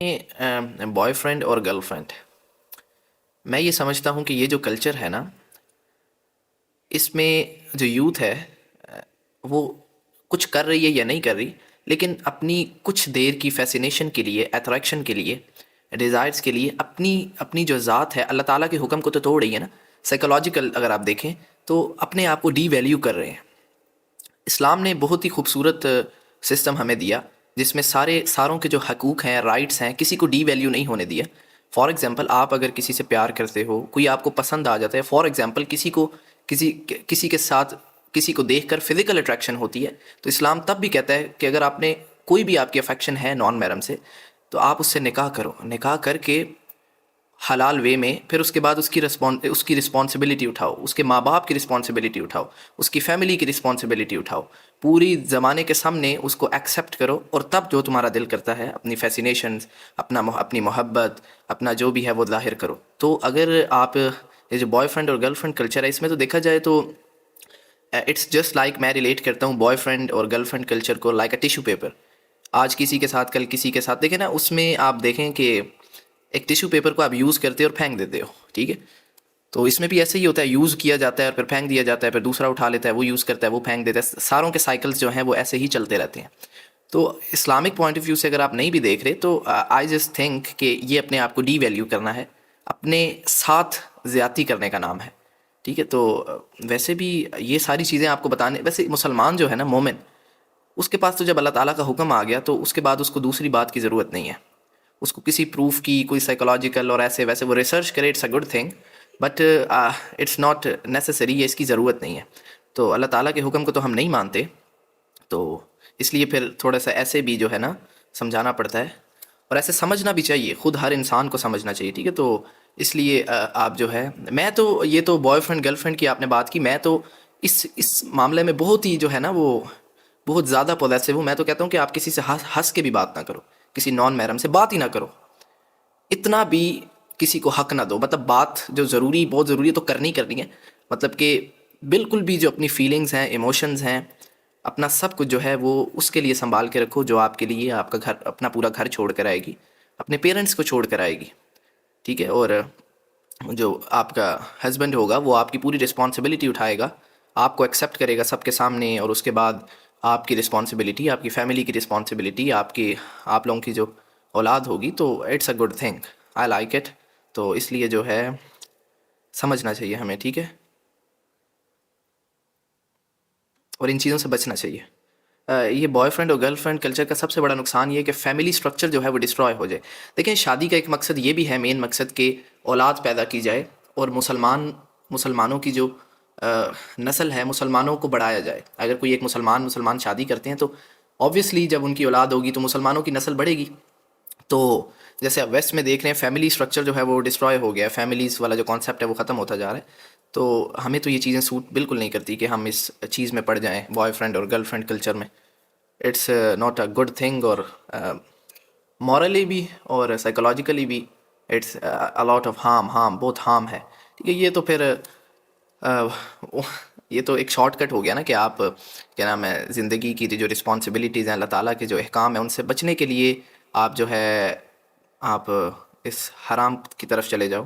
Boy friend اور girl friend, میں یہ سمجھتا ہوں کہ یہ جو کلچر ہے نا، اس میں جو یوتھ ہے وہ کچھ کر رہی ہے یا نہیں کر رہی، لیکن اپنی کچھ دیر کی فیسینیشن کے لیے، اٹریکشن کے لیے، ڈیزائرز کے لیے اپنی جو ذات ہے، اللہ تعالیٰ کے حکم کو تو توڑ رہی ہے نا۔ سائیکولوجیکل اگر آپ دیکھیں تو اپنے آپ کو ڈی ویلیو کر رہے ہیں۔ اسلام نے بہت ہی خوبصورت سسٹم ہمیں دیا جس میں ساروں کے جو حقوق ہیں، رائٹس ہیں، کسی کو ڈی ویلیو نہیں ہونے دیا۔ فار ایگزامپل، آپ اگر کسی سے پیار کرتے ہو، کوئی آپ کو پسند آ جاتا ہے، فار ایگزامپل کسی کے ساتھ کسی کو دیکھ کر فزیکل اٹریکشن ہوتی ہے، تو اسلام تب بھی کہتا ہے کہ اگر آپ نے کوئی بھی آپ کی افیکشن ہے نان محرم سے، تو آپ اس سے نکاح کرو، نکاح کر کے حلال وے میں، پھر اس کے بعد اس کی رسپانسبلٹی اٹھاؤ، اس کے ماں باپ کی رسپانسبلٹی اٹھاؤ، اس کی فیملی کی رسپانسبلٹی اٹھاؤ، پوری زمانے کے سامنے اس کو ایکسیپٹ کرو، اور تب جو تمہارا دل کرتا ہے اپنی فیسینیشنز، اپنی محبت، اپنا جو بھی ہے وہ ظاہر کرو۔ تو اگر آپ یہ جو بوائے فرینڈ اور گرل فرینڈ کلچر ہے، اس میں تو دیکھا جائے تو اٹس جسٹ لائک، میں ریلیٹ کرتا ہوں بوائے فرینڈ اور گرل فرینڈ کلچر کو لائک اے ٹیشو پیپر۔ آج کسی کے ساتھ، کل کسی کے ساتھ، دیکھیں نا، اس میں آپ دیکھیں کہ ایک ٹیشو پیپر کو آپ یوز کرتے ہو اور پھینک دیتے ہو، ٹھیک ہے؟ تو اس میں بھی ایسے ہی ہوتا ہے، یوز کیا جاتا ہے اور پھر پھینک دیا جاتا ہے، پھر دوسرا اٹھا لیتا ہے، وہ یوز کرتا ہے، وہ پھینک دیتا ہے، ساروں کے سائیکلز جو ہیں وہ ایسے ہی چلتے رہتے ہیں۔ تو اسلامک پوائنٹ آف ویو سے اگر آپ نہیں بھی دیکھ رہے تو آئی جسٹ تھنک کہ یہ اپنے آپ کو ڈی ویلیو کرنا ہے، اپنے ساتھ زیادتی کرنے کا نام ہے، ٹھیک ہے؟ تو ویسے بھی یہ ساری چیزیں آپ کو بتانے، ویسے مسلمان جو ہے نا، مومن، اس کے پاس تو جب اللہ تعالیٰ کا حکم آ گیا تو اس کے بعد اس کو دوسری بات کی ضرورت نہیں ہے، اس کو کسی پروف کی، کوئی سائیکولوجیکل اور ایسے ویسے وہ ریسرچ کرے، it's a good thing, but it's not necessary, یہ اس کی ضرورت نہیں ہے۔ تو اللہ تعالیٰ کے حکم کو تو ہم نہیں مانتے، تو اس لیے پھر تھوڑا سا ایسے بھی جو ہے نا سمجھانا پڑتا ہے، اور ایسے سمجھنا بھی چاہیے، خود ہر انسان کو سمجھنا چاہیے، ٹھیک ہے؟ تو اس لیے آپ جو ہے، میں تو یہ تو بوائے فرینڈ گرل فرینڈ کی آپ نے بات کی، میں تو اس معاملے میں بہت ہی جو ہے نا وہ بہت زیادہ پوزیسو ہوں۔ میں تو کہتا ہوں کہ آپ کسی سے ہنس کے بھی بات نہ کرو، کسی نان محرم سے بات ہی نہ کرو، اتنا بھی کسی کو حق نہ دو، مطلب بات جو ضروری، بہت ضروری ہے تو کرنی ہے، مطلب کہ بالکل بھی جو اپنی فیلنگز ہیں، ایموشنز ہیں، اپنا سب کچھ جو ہے وہ اس کے لیے سنبھال کے رکھو، جو آپ کے لیے آپ کا گھر، اپنا پورا گھر چھوڑ کر آئے گی، اپنے پیرنٹس کو چھوڑ کر آئے گی، ٹھیک ہے؟ اور جو آپ کا ہسبینڈ ہوگا وہ آپ کی پوری رسپانسبلٹی اٹھائے گا، آپ کو ایکسیپٹ کرے گا سب کے سامنے، اور اس کے بعد آپ کی رسپانسبلٹی، آپ کی فیملی کی رسپانسبلٹی، آپ لوگوں کی جو اولاد ہوگی، تو it's a good thing, I like it. تو اس لیے جو ہے سمجھنا چاہیے ہمیں، ٹھیک ہے؟ اور ان چیزوں سے بچنا چاہیے۔ یہ بوائے فرینڈ اور گرل فرینڈ کلچر کا سب سے بڑا نقصان یہ ہے کہ فیملی سٹرکچر جو ہے وہ ڈسٹروائے ہو جائے۔ دیکھیں، شادی کا ایک مقصد یہ بھی ہے، مین مقصد، کہ اولاد پیدا کی جائے، اور مسلمانوں کی جو نسل ہے، مسلمانوں کو بڑھایا جائے۔ اگر کوئی ایک مسلمان شادی کرتے ہیں تو آبویسلی جب ان کی اولاد ہوگی تو مسلمانوں کی نسل بڑھے گی۔ تو جیسے اب ویسٹ میں دیکھ رہے ہیں، فیملی سٹرکچر جو ہے وہ ڈسٹروائے ہو گیا ہے، فیملیز والا جو کانسیپٹ ہے وہ ختم ہوتا جا رہا ہے۔ تو ہمیں تو یہ چیزیں سوٹ بالکل نہیں کرتی کہ ہم اس چیز میں پڑ جائیں، بوائے فرینڈ اور گرل فرینڈ کلچر میں۔ It's not a good thing, اور مورلی بھی اور سائیکولوجیکلی بھی it's a lot of harm, بہت ہارم ہے، ٹھیک ہے؟ یہ تو پھر یہ تو ایک شارٹ کٹ ہو گیا نا، کہ آپ کیا نام ہے، زندگی کی جو رسپانسبلٹیز ہیں، اللہ تعالیٰ کے جو احکام ہیں، ان سے بچنے کے لیے آپ جو ہے آپ اس حرام کی طرف چلے جاؤ۔